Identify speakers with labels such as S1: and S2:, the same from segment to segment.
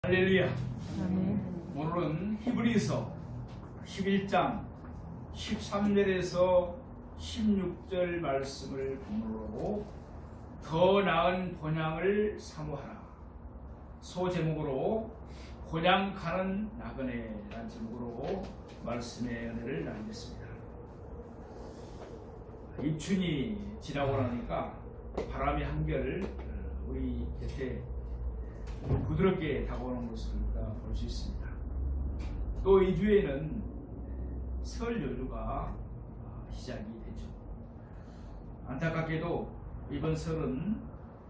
S1: 할렐루야. 오늘은 히브리서 11장 13절에서 16절 말씀을 본문으로 더 나은 본향을 사모하라. 소제목으로 본향 가는 나그네라는 제목으로 말씀의 은혜를 나누겠습니다. 입춘이 지나고 나니까 바람이 한결 우리 곁에 부드럽게 다가오는 것을 우리가 볼 수 있습니다. 또 이 주에는 설 연휴가 시작이 되죠. 안타깝게도 이번 설은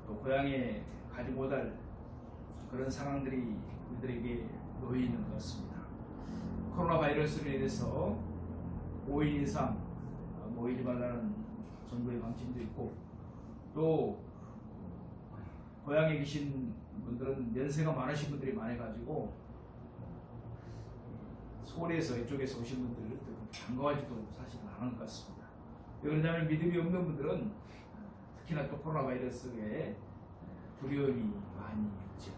S1: 또 고향에 가지 못할 그런 상황들이 우리들에게 놓여 있는 것 같습니다. 코로나 바이러스로 인해서 5인 이상 모이지 말라는 정부의 방침도 있고, 또 고향에 계신 분들은 연세가 많으신 분들이 많아가지고 서울에서 이쪽에서 오신 분들 반가워하지도 사실 않은 것 같습니다. 왜 그러냐면 믿음이 없는 분들은 특히나 또 코로나 바이러스에 두려움이 많이 있죠.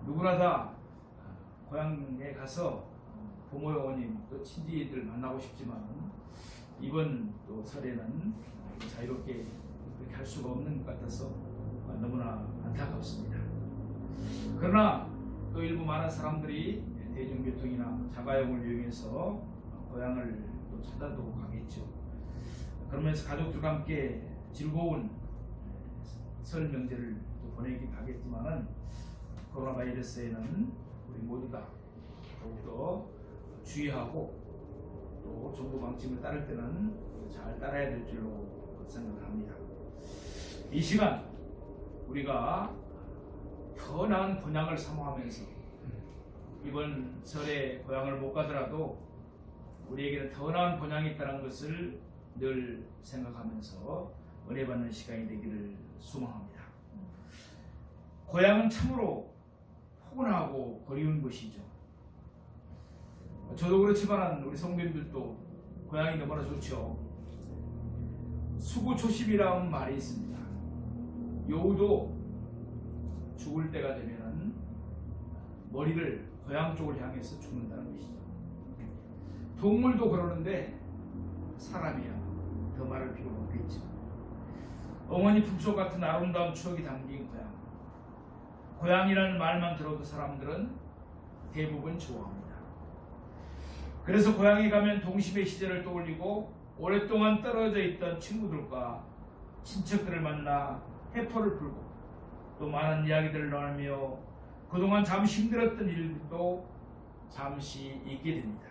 S1: 누구나 다 고향에 가서 부모, 어머님, 또 친지들 만나고 싶지만 이번 또 설에는 자유롭게 그렇게 할 수가 없는 것 같아서 너무나 안타깝습니다. 그러나 또 일부 많은 사람들이 대중교통이나 자가용을 이용해서 고향을 또 찾아도 가겠죠. 그러면서 가족들과 함께 즐거운 설 명절을 또 보내긴 하겠지만은 코로나 바이러스에는 우리 모두 다 더욱더 주의하고 또 정부 방침을 따를 때는 잘 따라야 될 줄로 생각을 합니다. 이 시간 우리가 더 나은 본향을 사모하면서 이번 설에 고향을 못 가더라도 우리에게는 더 나은 본향이 있다는 것을 늘 생각하면서 은혜 받는 시간이 되기를 소망합니다. 고향은 참으로 포근하고 그리운 곳이죠. 저도 그렇지만 우리 성도님들도 고향이 너무나 좋죠. 수구초십이라는 말이 있습니다. 여우도 죽을 때가 되면은 머리를 고향 쪽을 향해서 죽는다는 것이죠. 동물도 그러는데 사람이야 더 말할 필요가 없겠죠. 어머니 품속 같은 아름다운 추억이 담긴 고향. 고향이라는 말만 들어도 사람들은 대부분 좋아합니다. 그래서 고향에 가면 동심의 시절을 떠올리고 오랫동안 떨어져 있던 친구들과 친척들을 만나 해포를 불고 또 많은 이야기들을 나누며 그동안 잠시 힘들었던 일도 잠시 잊게 됩니다.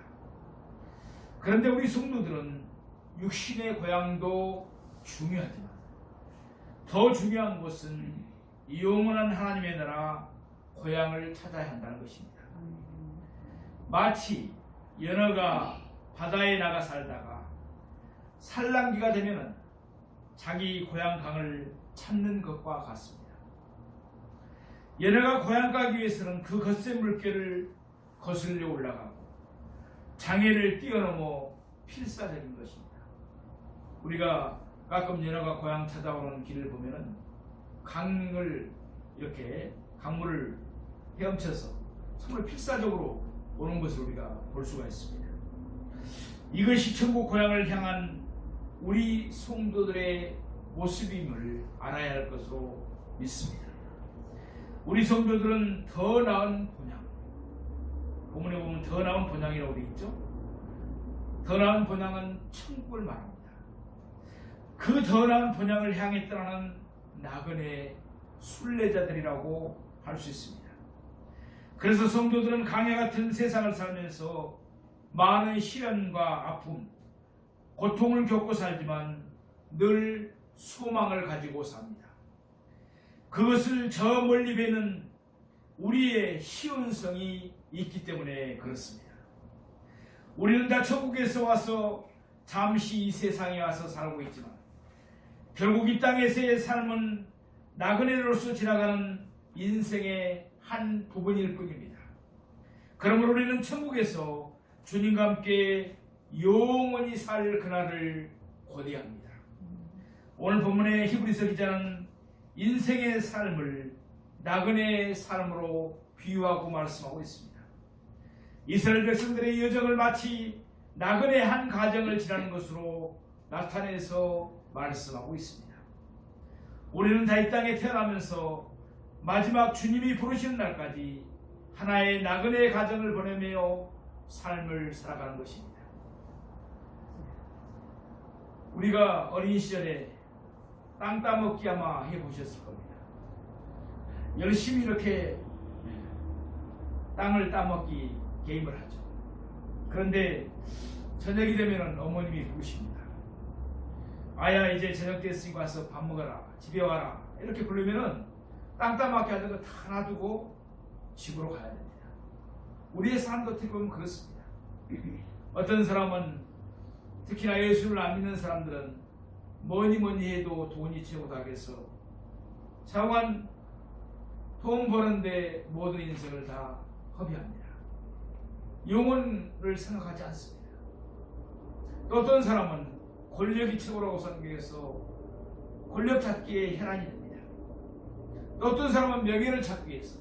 S1: 그런데 우리 성도들은 육신의 고향도 중요하지만 더 중요한 것은 영원한 하나님의 나라 고향을 찾아야 한다는 것입니다. 마치 연어가 바다에 나가 살다가 산란기가 되면은 자기 고향 강을 찾는 것과 같습니다. 연어가 고향 가기 위해서는 그 거센 물결을 거슬려 올라가고 장애를 뛰어넘어 필사적인 것입니다. 우리가 가끔 연어가 고향 찾아오는 길을 보면은 강을 이렇게 강물을 헤엄쳐서 정말 필사적으로 오는 것을 우리가 볼 수가 있습니다. 이것이 천국 고향을 향한 우리 성도들의 모습임을 알아야 할 것으로 믿습니다. 우리 성도들은 더 나은 본향, 본문에 보면 더 나은 본향이라고 되어 있죠. 더 나은 본향은 천국을 말합니다. 그 더 나은 본향을 향해 떠나는 나그네 순례자들이라고 할 수 있습니다. 그래서 성도들은 강야 같은 세상을 살면서 많은 시련과 아픔, 고통을 겪고 살지만 늘 소망을 가지고 삽니다. 그것을 저 멀리 뵈는 우리의 시온성이 있기 때문에 그렇습니다. 우리는 다 천국에서 와서 잠시 이 세상에 와서 살고 있지만 결국 이 땅에서의 삶은 나그네로서 지나가는 인생의 한 부분일 뿐입니다. 그러므로 우리는 천국에서 주님과 함께 영원히 살 그날을 고대합니다. 오늘 본문의 히브리서 기자는 인생의 삶을 나그네의 삶으로 비유하고 말씀하고 있습니다. 이스라엘 백성들의 여정을 마치 나그네 한 가정을 지나는 것으로 나타내서 말씀하고 있습니다. 우리는 다 이 땅에 태어나면서 마지막 주님이 부르시는 날까지 하나의 나그네 가정을 보내며 삶을 살아가는 것입니다. 우리가 어린 시절에 땅 따먹기 아마 해보셨을 겁니다. 열심히 이렇게 땅을 따먹기 게임을 하죠. 그런데 저녁이 되면 어머님이 부르십니다. 아야, 이제 저녁 됐으니까 와서 밥 먹어라, 집에 와라, 이렇게 부르면은 땅 따먹기 하던 거 다 놔두고 집으로 가야 됩니다. 우리의 삶도 어떻게 보면 그렇습니다. 어떤 사람은, 특히나 예수를 안 믿는 사람들은 뭐니 해도 돈이 최고다겠어 차관 돈 버는데 모든 인생을 다 허비합니다. 영혼을 생각하지 않습니다. 또 어떤 사람은 권력이 최고라고 생각해서 권력 찾기에 혈안이 됩니다. 또 어떤 사람은 명예를 찾기 위해서,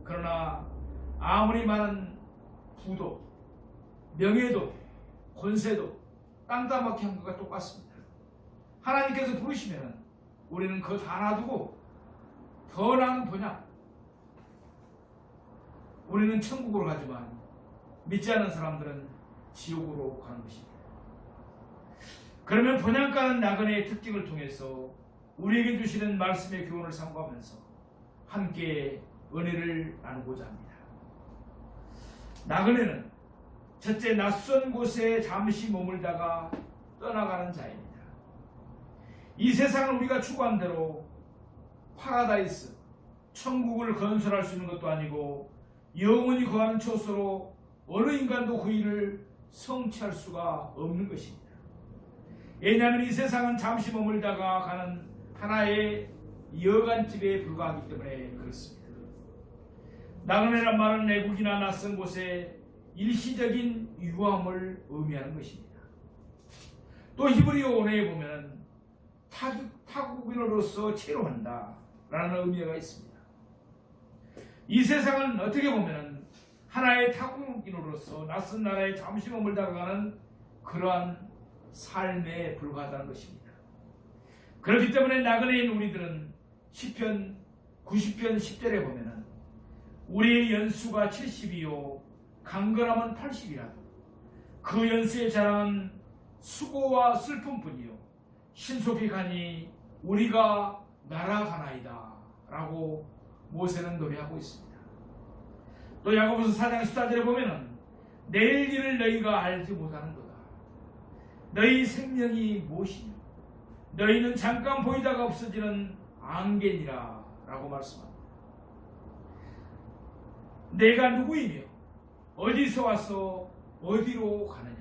S1: 그러나 아무리 많은 부도, 명예도, 권세도 땅 따먹기 한 것과 똑같습니다. 하나님께서 부르시면 우리는 그거 다 놔두고 더 나은 번약, 우리는 천국으로 가지만 믿지 않는 사람들은 지옥으로 가는 것입니다. 그러면 번약가는 나그네의 특징을 통해서 우리에게 주시는 말씀의 교훈을 삼고하면서 함께 은혜를 나누고자 합니다. 나그네는 첫째, 낯선 곳에 잠시 머물다가 떠나가는 자입니다. 이 세상은 우리가 추구한 대로 파라다이스, 천국을 건설할 수 있는 것도 아니고 영원히 거하는 처소로 어느 인간도 그 일을 성취할 수가 없는 것입니다. 왜냐하면 이 세상은 잠시 머물다가 가는 하나의 여간집에 불과하기 때문에 그렇습니다. 나그네란 말은 외국이나 낯선 곳에 일시적인 유함을 의미하는 것입니다. 또 히브리어 원어에 보면 타국인으로서 체류한다 라는 의미가 있습니다. 이 세상은 어떻게 보면 하나의 타국인으로서 낯선 나라에 잠시 머물다가 가는 그러한 삶에 불과하다는 것입니다. 그렇기 때문에 나그네인 우리들은 시편 90편 10절에 보면 우리의 연수가 70이요 강건함은 80이라도 그 연수의 자랑은 수고와 슬픔뿐이요 신속히 가니 우리가 날아가나이다 라고 모세는 노래하고 있습니다. 또 야고보서 4장 14절에 보면 내일 일을 너희가 알지 못하는 거다. 너희 생명이 무엇이냐? 너희는 잠깐 보이다가 없어지는 안개니라 라고 말씀합니다. 내가 누구이며 어디서 와서 어디로 가느냐?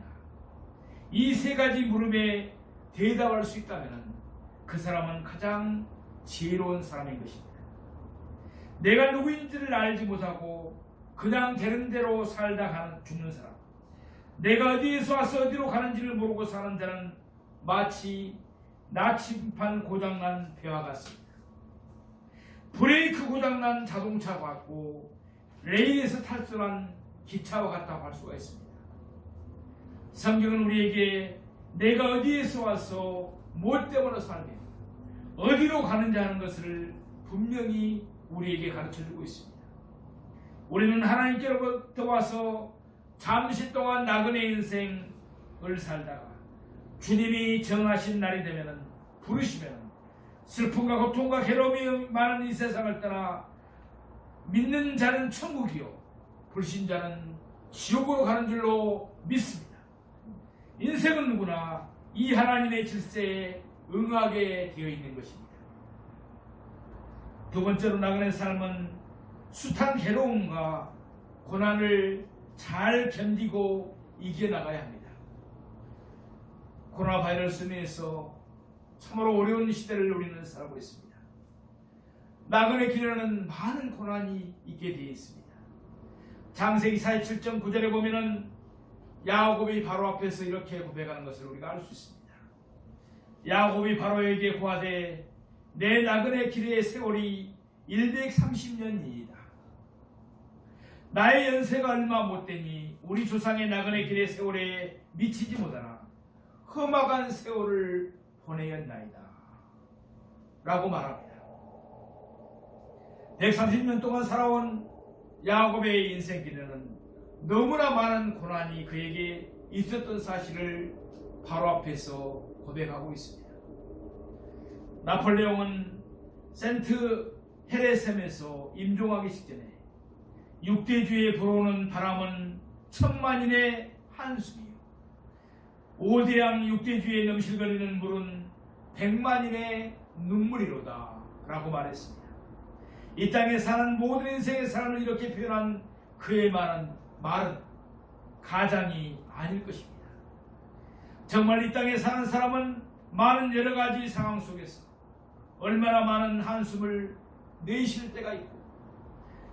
S1: 이 세 가지 물음에 대답할 수 있다면 그 사람은 가장 지혜로운 사람인 것입니다. 내가 누구인지를 알지 못하고 그냥 되는 대로 살다 죽는 사람, 내가 어디에서 와서 어디로 가는지를 모르고 사는 자는 마치 나침판 고장난 배와 같습니다. 브레이크 고장난 자동차 같고 레일에서 탈선한 기차와 같다고 할 수가 있습니다. 성경은 우리에게 내가 어디에서 와서 무엇 때문에 살며 어디로 가는지 하는 것을 분명히 우리에게 가르쳐주고 있습니다. 우리는 하나님께로부터 와서 잠시 동안 나그네 인생을 살다가 주님이 정하신 날이 되면 부르시면 슬픔과 고통과 괴로움이 많은 이 세상을 떠나 믿는 자는 천국이요 불신자는 지옥으로 가는 줄로 믿습니다. 인생은 누구나 이 하나님의 질서에 응하게 되어 있는 것입니다. 두 번째로 나그네 삶은 숱한 괴로움과 고난을 잘 견디고 이겨나가야 합니다. 코로나 바이러스로 인해서 참으로 어려운 시대를 우리는 살고 있습니다. 나그네 길에는 많은 고난이 있게 되어 있습니다. 창세기 47장 9절에 보면은 야곱이 바로 앞에서 이렇게 고백하는 것을 우리가 알 수 있습니다. 야곱이 바로에게 고하되 내 나그네 길의 세월이 130년이다. 나의 연세가 얼마 못되니 우리 조상의 나그네 길의 세월에 미치지 못하나 험악한 세월을 보내었나이다 라고 말합니다. 130년 동안 살아온 야곱의 인생길에는 너무나 많은 고난이 그에게 있었던 사실을 바로 앞에서 고백하고 있습니다. 나폴레옹은 센트 헤레셈에서 임종하기 직전에 육대주에 불어오는 바람은 천만인의 한숨이요, 오대양 육대주에 넘실거리는 물은 백만인의 눈물이로다 라고 말했습니다. 이 땅에 사는 모든 인생의 사람을 이렇게 표현한 그의 말은 가장이 아닐 것입니다. 정말 이 땅에 사는 사람은 많은 여러 가지 상황 속에서 얼마나 많은 한숨을 내쉴 때가 있고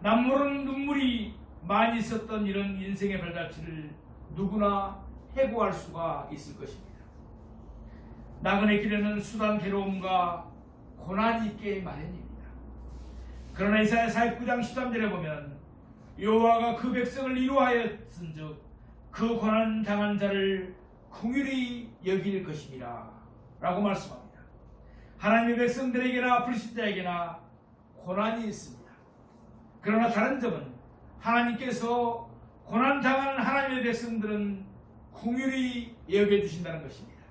S1: 남모르는 눈물이 많이 있었던 이런 인생의 발자취를 누구나 해고할 수가 있을 것입니다. 나그네 길에는 수단 괴로움과 고난이 있게 마련입니다. 그러나 이사야 49장 13절에 보면 여호와가 그 백성을 이루하였은즉 그 고난 당한 자를 긍휼히 여길 것임이라 라고 말씀합니다. 하나님의 백성들에게나 불신자에게나 고난이 있습니다. 그러나 다른 점은 하나님께서 고난 당하는 하나님의 백성들은 긍휼히 여겨주신다는 것입니다.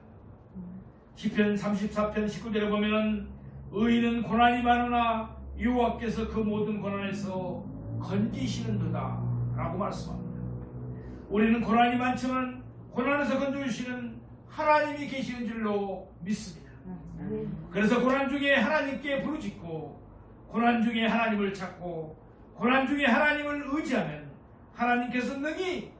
S1: 시편 34편 19절에 보면 의인은 고난이 많으나 여호와께서 그 모든 고난에서 건지시는도다 라고 말씀합니다. 우리는 고난이 많지만 고난에서 건져주시는 하나님이 계시는 줄로 믿습니다. 그래서 고난 중에 하나님께 부르짖고 고난 중에 하나님을 찾고 고난 중에 하나님을 의지하면 하나님께서 능히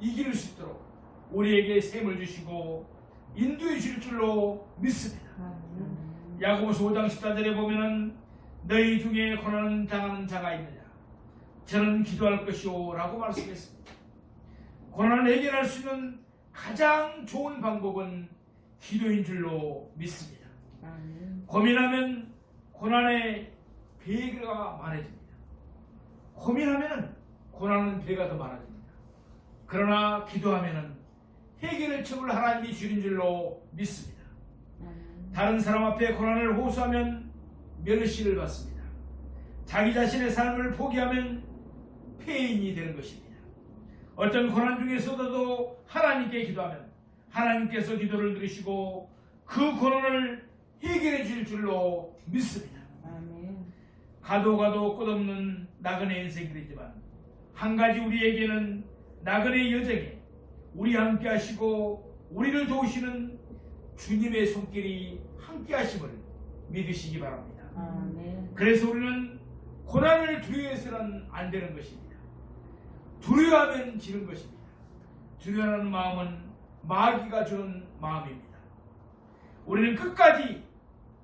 S1: 이길 수 있도록 우리에게 셈을 주시고 인도해 주실 줄로 믿습니다. 야고보서 5장 14절에 보면 너희 중에 고난 당하는 자가 있느냐 저는 기도할 것이오 라고 말씀했습니다. 고난을 해결할 수 있는 가장 좋은 방법은 기도인 줄로 믿습니다. 고민하면 고난의 배가 많아집니다. 고민하면 고난은 배가 더 많아집니다. 그러나 기도하면 해결의 첩을 하나님이 주신 줄로 믿습니다. 다른 사람 앞에 고난을 호소하면 멸시를 받습니다. 자기 자신의 삶을 포기하면 폐인이 되는 것입니다. 어떤 고난 중에서도 하나님께 기도하면 하나님께서 기도를 들으시고 그 고난을 해결해 줄 줄로 믿습니다. 가도 끝없는 나그네 인생이지만 한 가지 우리에게는 나그네 여정에 우리 함께 하시고 우리를 도우시는 주님의 손길이 함께 하심을 믿으시기 바랍니다. 그래서 우리는 고난을 두려워해서는 안 되는 것입니다. 두려워하면 지는 것입니다. 두려워하는 마음은 마귀가 주는 마음입니다. 우리는 끝까지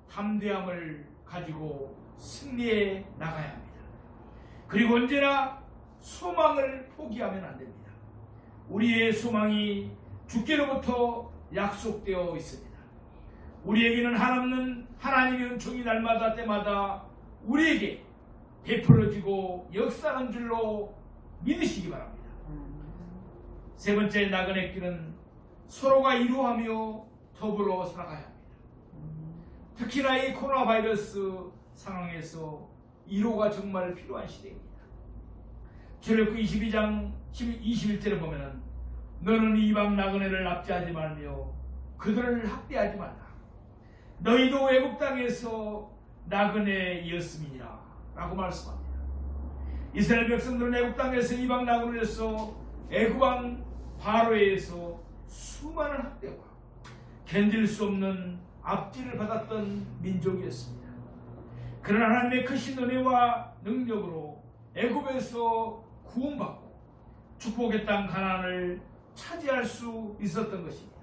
S1: 담대함을 가지고 승리해 나가야 합니다. 그리고 언제나 소망을 포기하면 안 됩니다. 우리의 소망이 주께로부터 약속되어 있습니다. 우리에게는 한없는 하나님의 은총이 날마다 때마다 우리에게 베풀어지고 역사하는 줄로 믿으시기 바랍니다. 세 번째 나그네 길은 서로가 이루하며 더불어 살아가야 합니다. 특히나 이 코로나 바이러스 상황에서 이로가 정말 필요한 시대입니다. 출애굽기 22장 21절에 보면 너는 이방 나그네를 납치하지 말며 그들을 학대하지 말라. 너희도 애굽 땅에서 나그네였음이니라 라고 말씀합니다. 이스라엘 백성들은 애굽 땅에서 이방 나그네로서 애굽 왕 바로에서 수많은 학대와 견딜 수 없는 압제를 받았던 민족이었습니다. 그러나 하나님의 크신 은혜와 능력으로 애굽에서 구원받고 축복의 땅 가나안을 차지할 수 있었던 것입니다.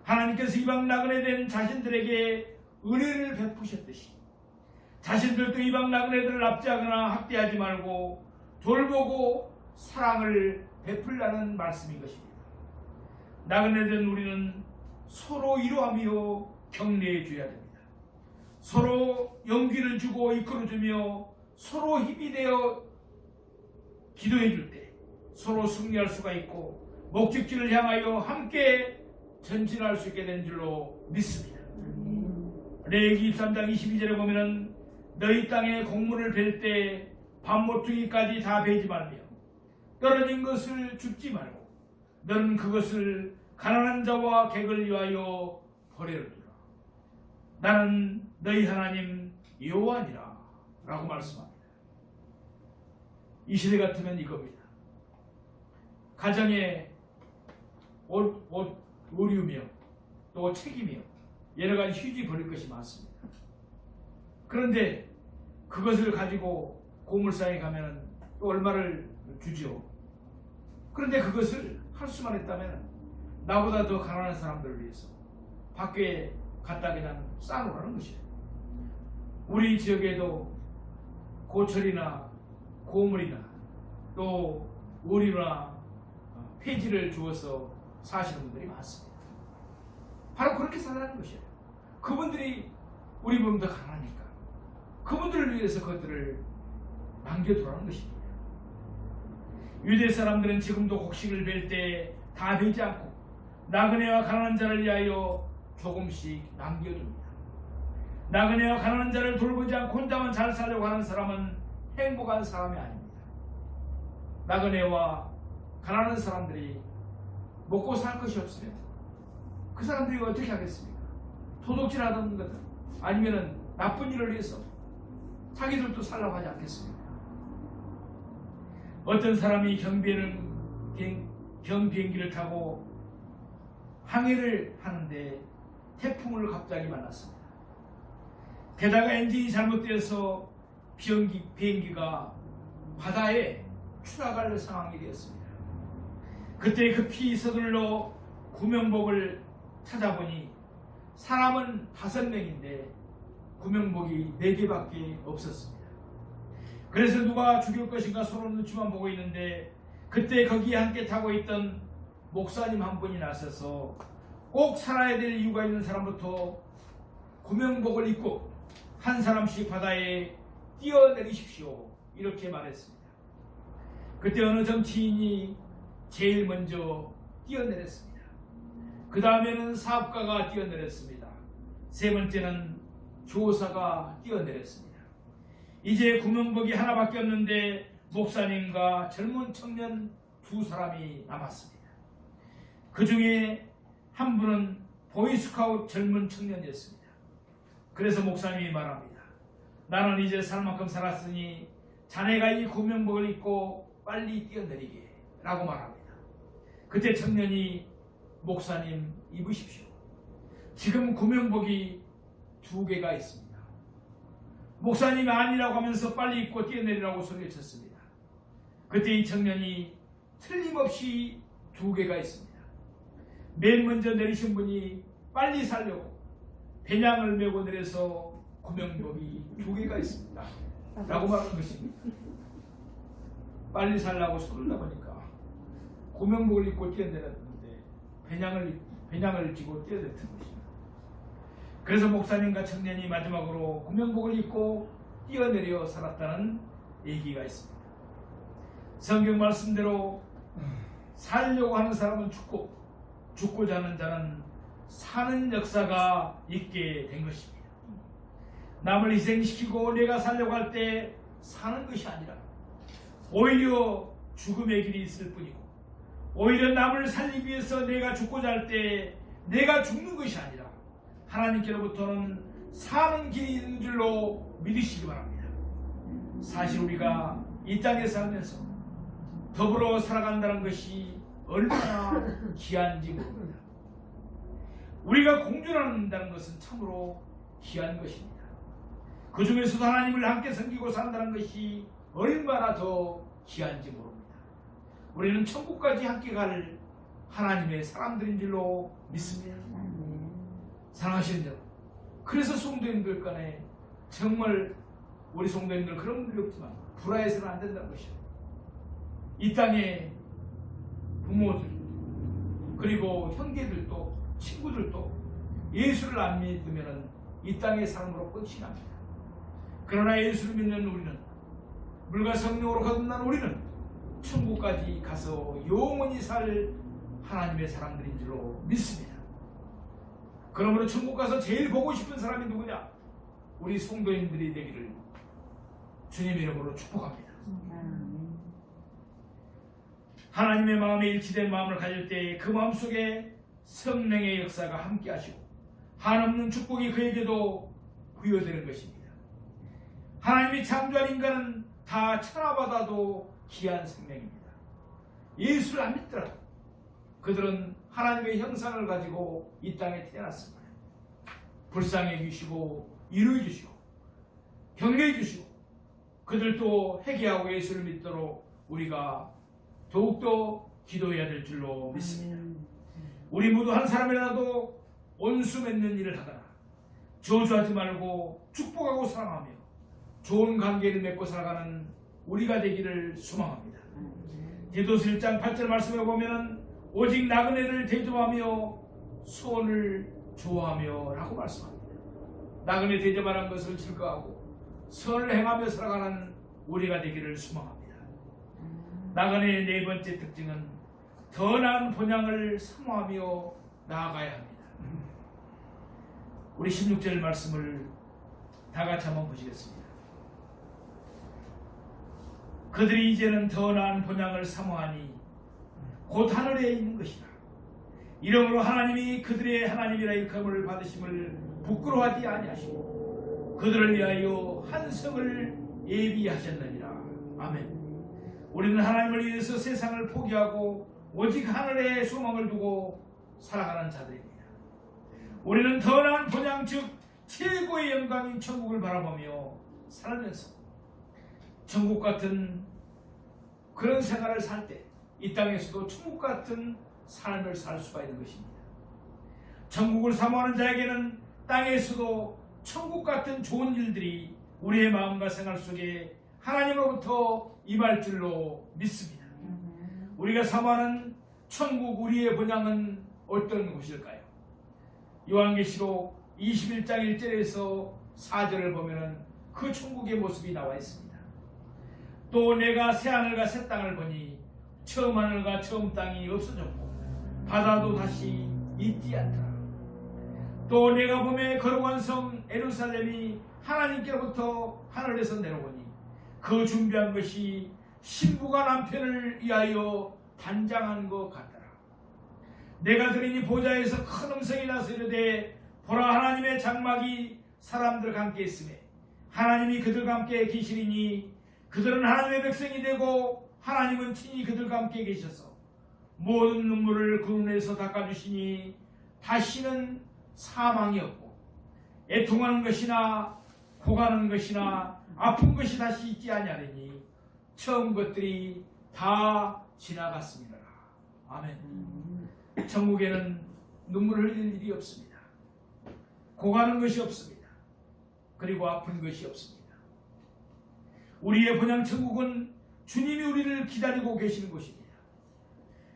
S1: 하나님께서 이방 나그네 된 자신들에게 은혜를 베푸셨듯이 자신들도 이방 나그네들을 납치하거나 학대하지 말고 돌보고 사랑을 베풀라는 말씀인 것입니다. 나그네 된 우리는 서로 위로하며 격려해 줘야 됩니다. 서로 용기를 주고 이끌어주며 서로 힘이 되어 기도해 줄 때 서로 승리할 수가 있고 목적지를 향하여 함께 전진할 수 있게 된 줄로 믿습니다. 레위기 23장 22절에 보면은 너희 땅에 곡물을 벨 때 밤모퉁이까지 다 베지 말며 떨어진 것을 줍지 말고 너는 그것을 가난한 자와 객을 위하여 버려두라. 나는 너희 하나님 여호와니라 라고 말씀합니다. 이 시대 같으면 이겁니다. 가정에 의류며 또 책임이며 여러 가지 휴지 버릴 것이 많습니다. 그런데 그것을 가지고 고물상에 가면 또 얼마를 주죠. 그런데 그것을 할 수만 있다면 나보다 더 가난한 사람들을 위해서 밖에 갖다 그냥 싸놓으라는 것이에요. 우리 지역에도 고철이나 고물이나 또 의류나 폐지를 주어서 사시는 분들이 많습니다. 바로 그렇게 살라는 것이에요. 그분들이 우리 보면 더 가난하니까 그분들을 위해서 그것들을 남겨두라는 것입니다. 유대 사람들은 지금도 곡식을 벨 때 다 베지 않고 나그네와 가난한 자를 위하여 조금씩 남겨둡니다. 나그네와 가난한 자를 돌보지 않고 혼자만 잘 살려고 하는 사람은 행복한 사람이 아닙니다. 나그네와 가난한 사람들이 먹고 살 것이 없으면 그 사람들이 어떻게 하겠습니까? 도둑질 하던가 아니면 나쁜 일을 위해서 자기들도 살라고 하지 않겠습니까? 어떤 사람이 경비행기를 타고 항해를 하는데 태풍을 갑자기 만났습니다. 게다가 엔진이 잘못되어서 비행기가 바다에 추락할 상황이 되었습니다. 그때 급히 서둘러 구명복을 찾아보니 사람은 5명인데 구명복이 4개밖에 없었습니다. 그래서 누가 죽일 것인가 서로 눈치만 보고 있는데 그때 거기에 함께 타고 있던 목사님 한 분이 나서서 꼭 살아야 될 이유가 있는 사람부터 구명복을 입고 한 사람씩 바다에 뛰어내리십시오 이렇게 말했습니다. 그때 어느 정치인이 제일 먼저 뛰어내렸습니다. 그 다음에는 사업가가 뛰어내렸습니다. 세 번째는 조사가 뛰어내렸습니다. 이제 구명복이 하나밖에 없는데 목사님과 젊은 청년 2사람이 남았습니다. 그 중에 한 분은 보이스카우트 젊은 청년이었습니다. 그래서 목사님이 말합니다. 나는 이제 살 만큼 살았으니 자네가 이 구명복을 입고 빨리 뛰어내리게 라고 말합니다. 그때 청년이 목사님 입으십시오. 지금 구명복이 2개가 있습니다. 목사님이 아니라고 하면서 빨리 입고 뛰어내리라고 소리쳤습니다. 그때 이 청년이 틀림없이 2개가 있습니다. 맨 먼저 내리신 분이 빨리 살려고 배낭을 메고 내려서 구명복이 2개가 있습니다 라고 말하는 것입니다. 빨리 살라고 손을 나보니까 구명복을 입고 뛰어내렸는데 배낭을 쥐고 뛰어냈던 것입니다. 그래서 목사님과 청년이 마지막으로 구명복을 입고 뛰어내려 살았다는 얘기가 있습니다. 성경 말씀대로 살려고 하는 사람은 죽고 죽고자 하는 자는 사는 역사가 있게 된 것입니다. 남을 희생시키고 내가 살려고 할 때 사는 것이 아니라 오히려 죽음의 길이 있을 뿐이고 오히려 남을 살리기 위해서 내가 죽고자 할 때 내가 죽는 것이 아니라 하나님께로부터는 사는 길이 있는 줄로 믿으시기 바랍니다. 사실 우리가 이 땅에 살면서 더불어 살아간다는 것이 얼마나 귀한지 모릅니다. 우리가 공존한다는 것은 참으로 귀한 것입니다. 그 중에서도 하나님을 함께 섬기고 산다는 것이 얼마나 더 귀한지 모릅니다. 우리는 천국까지 함께 갈 하나님의 사람들인 줄로 믿습니다. 사랑하시는 여러분, 그래서 성도님들 간에 정말 우리 성도님들 그런 분들이 없지만 불화해서는 안 된다는 것이에요. 이 땅에 부모들 그리고 형제들도 친구들도 예수를 안 믿으면 이 땅의 삶으로 끝이 납니다. 그러나 예수를 믿는 우리는 물과 성령으로 거듭난 우리는 천국까지 가서 영원히 살 하나님의 사람들인 줄로 믿습니다. 그러므로 천국 가서 제일 보고 싶은 사람이 누구냐? 우리 성도님들이 되기를 주님 이름으로 축복합니다. 하나님의 마음에 일치된 마음을 가질 때 그 마음속에 성령의 역사가 함께 하시고 한없는 축복이 그에게도 부여되는 것입니다. 하나님이 창조한 인간은 다 천하보다도 귀한 생명입니다. 예수를 안 믿더라도 그들은 하나님의 형상을 가지고 이 땅에 태어났습니다. 불쌍해 주시고 이루어 주시고 격려해 주시고 그들도 회개하고 예수를 믿도록 우리가 더욱더 기도해야 될 줄로 믿습니다. 우리 모두 한 사람이라도 원수 맺는 일을 하거나 저주하지 말고 축복하고 사랑하며 좋은 관계를 맺고 살아가는 우리가 되기를 소망합니다. 디도서 1장 8절 말씀에 보면 오직 나그네를 대접하며 선을 좋아하며 라고 말씀합니다. 나그네 대접하는 것을 즐거워하고 선을 행하며 살아가는 우리가 되기를 소망합니다. 나그네의 네 번째 특징은 더 나은 본향을 사모하며 나아가야 합니다. 우리 16절 말씀을 다 같이 한번 보시겠습니다. 그들이 이제는 더 나은 본향을 사모하니 곧 하늘에 있는 것이라. 이러므로 하나님이 그들의 하나님이라 일컬음을 받으심을 부끄러워하지 아니하시고 그들을 위하여 한 성을 예비하셨느니라. 아멘. 우리는 하나님을 위해서 세상을 포기하고 오직 하늘에 소망을 두고 살아가는 자들입니다. 우리는 더 나은 본향 즉 최고의 영광인 천국을 바라보며 살면서 천국 같은 그런 생활을 살 때 이 땅에서도 천국 같은 삶을 살 수가 있는 것입니다. 천국을 사모하는 자에게는 땅에서도 천국 같은 좋은 일들이 우리의 마음과 생활 속에 하나님으로부터 임할 줄로 믿습니다. 우리가 사모하는 천국 우리의 본향은 어떤 곳일까요? 요한계시록 21장 1절에서 4절을 보면 그 천국의 모습이 나와 있습니다. 또 내가 새 하늘과 새 땅을 보니 처음 하늘과 처음 땅이 없어졌고 바다도 다시 있지 않더라. 또 내가 봄에 거룩한 성 예루살렘이 하나님께로부터 하늘에서 내려오니 그 준비한 것이 신부가 남편을 위하여 단장한 것 같더라. 내가 들으니 보좌에서 큰 음성이 나서 이르되 보라 하나님의 장막이 사람들과 함께 있으매 하나님이 그들과 함께 계시리니 그들은 하나님의 백성이 되고 하나님은 친히 그들과 함께 계셔서 모든 눈물을 그 눈에서 닦아주시니 다시는 사망이 없고 애통하는 것이나 고가는 것이나 아픈 것이 다시 있지 아니하리니 처음 것들이 다 지나갔습니다. 아멘. 천국에는 눈물을 흘릴 일이 없습니다. 고가는 것이 없습니다. 그리고 아픈 것이 없습니다. 우리의 본향 천국은 주님이 우리를 기다리고 계시는 곳입니다.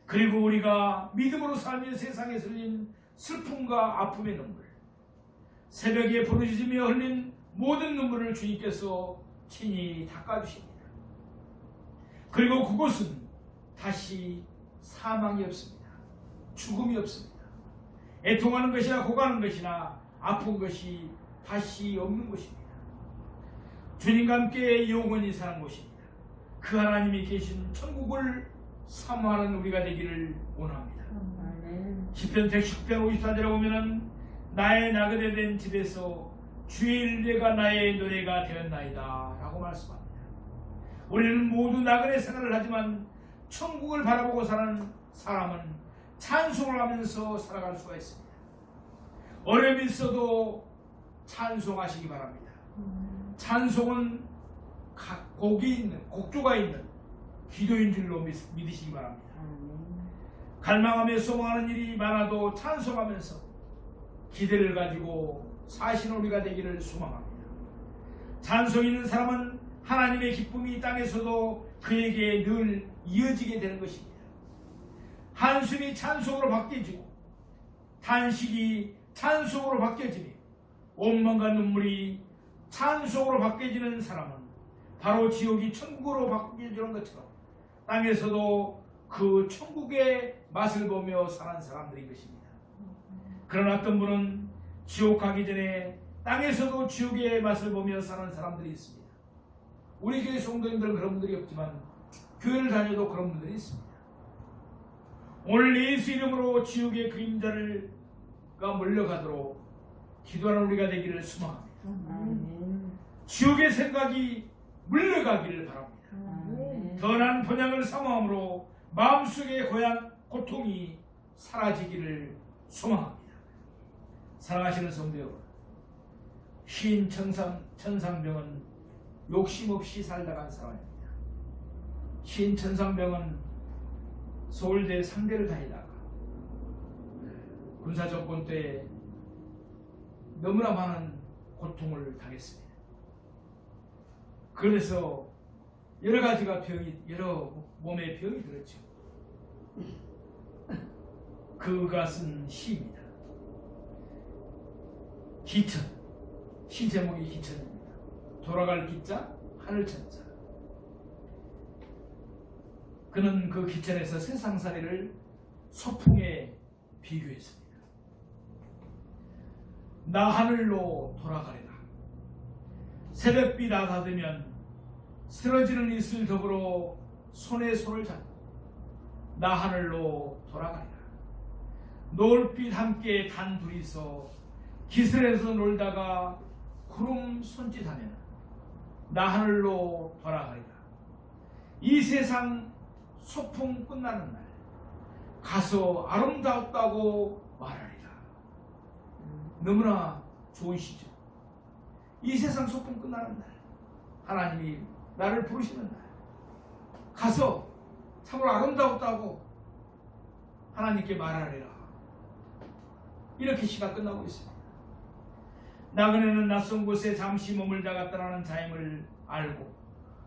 S1: 그리고 우리가 믿음으로 살며 세상에서 흘린 슬픔과 아픔의 눈물, 새벽에 부르짖으며 흘린 모든 눈물을 주님께서 친히 닦아주십니다. 그리고 그곳은 다시 사망이 없습니다. 죽음이 없습니다. 애통하는 것이나 고가는 것이나 아픈 것이 다시 없는 곳입니다. 주님과 함께 영원히 사는 곳입니다. 그 하나님이 계신 천국을 사모하는 우리가 되기를 원합니다. 시편 119편 54절에 보면은 나의 나그네 된 집에서 주의 일례가 나의 노래가 되었나이다 라고 말씀합니다. 우리는 모두 나그네 생활을 하지만 천국을 바라보고 사는 사람은 찬송을 하면서 살아갈 수가 있습니다. 어려움이 있어도 찬송하시기 바랍니다. 찬송은 곡이 있는, 곡조가 있는 기도인 줄로 믿으시기 바랍니다. 갈망하며 소망하는 일이 많아도 찬송하면서 기대를 가지고 사시는 우리가 되기를 소망합니다. 찬송 있는 사람은 하나님의 기쁨이 땅에서도 그에게 늘 이어지게 되는 것입니다. 한숨이 찬송으로 바뀌어지고 탄식이 찬송으로 바뀌어지며 온몸과 눈물이 찬송으로 바뀌어지는 사람은 바로 지옥이 천국으로 바뀌어지는 것처럼 땅에서도 그 천국의 맛을 보며 사는 사람들인 것입니다. 그러나 어떤 분은 지옥 가기 전에 땅에서도 지옥의 맛을 보며 사는 사람들이 있습니다. 우리 교회 성도님들은 그런 분들이 없지만 교회를 다녀도 그런 분들이 있습니다. 오늘 예수 이름으로 지옥의 그림자가 몰려가도록 기도하는 우리가 되기를 소망합니다. 지옥의 생각이 물러가기를 바랍니다. 더 나은 본향을 사모함으로 마음속의 고통이 사라지기를 소망합니다. 사랑하시는 성도 여러분, 흰 천상병은 욕심 없이 살다 간 사람입니다. 흰 천상병은 서울대 상대를 다니다가 군사정권 때 너무나 많은 고통을 당했습니다. 그래서 여러 가지가 여러 몸에 병이 들었죠. 그가 쓴 시입니다. 기천, 시 제목이 기천입니다. 돌아갈 기자, 하늘 천자. 그는 그 기천에서 세상살이를 소풍에 비교했습니다. 나 하늘로 돌아가리라. 새벽비 낮아들면 쓰러지는 이슬 더불어 손에 손을 잡고 나 하늘로 돌아가리라. 노을빛 함께 단 둘이서 기슬에서 놀다가 구름 손짓하면 나 하늘로 돌아가리라. 이 세상 소풍 끝나는 날 가서 아름다웠다고 말하리라. 너무나 좋으시죠? 이 세상 소풍 끝나는 날 하나님이 나를 부르시는 날 가서 참으로 아름다웠다고 하나님께 말하리라. 이렇게 시가 끝나고 있습니다. 나그네는 낯선 곳에 잠시 머물다가 떠나는 자임을 알고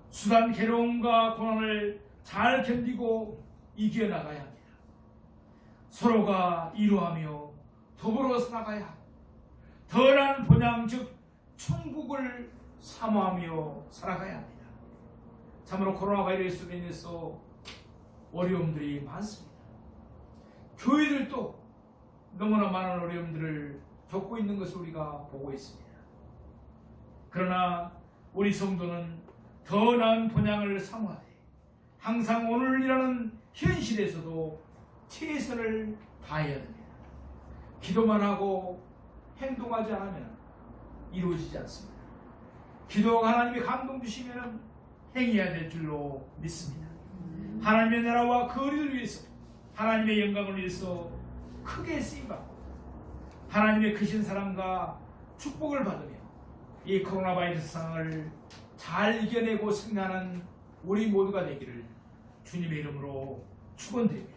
S1: 수단 괴로움과 고난을 잘 견디고 이겨나가야 합니다. 서로가 이루하며 더불어 살아가야 하고 더 나은 본향 즉 천국을 사모하며 살아가야 합니다. 참으로 코로나 바이러스로 인해서 어려움들이 많습니다. 교회들도 너무나 많은 어려움들을 겪고 있는 것을 우리가 보고 있습니다. 그러나 우리 성도는 더 나은 본향을 사모하되 항상 오늘이라는 현실에서도 최선을 다해야 됩니다. 기도만 하고 행동하지 않으면 이루어지지 않습니다. 기도가 하나님이 감동 주시면 행해야 될 줄로 믿습니다. 하나님의 나라와 그 의를 위해서 하나님의 영광을 위해서 크게 쓰임받고 하나님의 크신 사랑과 축복을 받으며 이 코로나 바이러스 상황을 잘 이겨내고 승리하는 우리 모두가 되기를 주님의 이름으로 축원드립니다.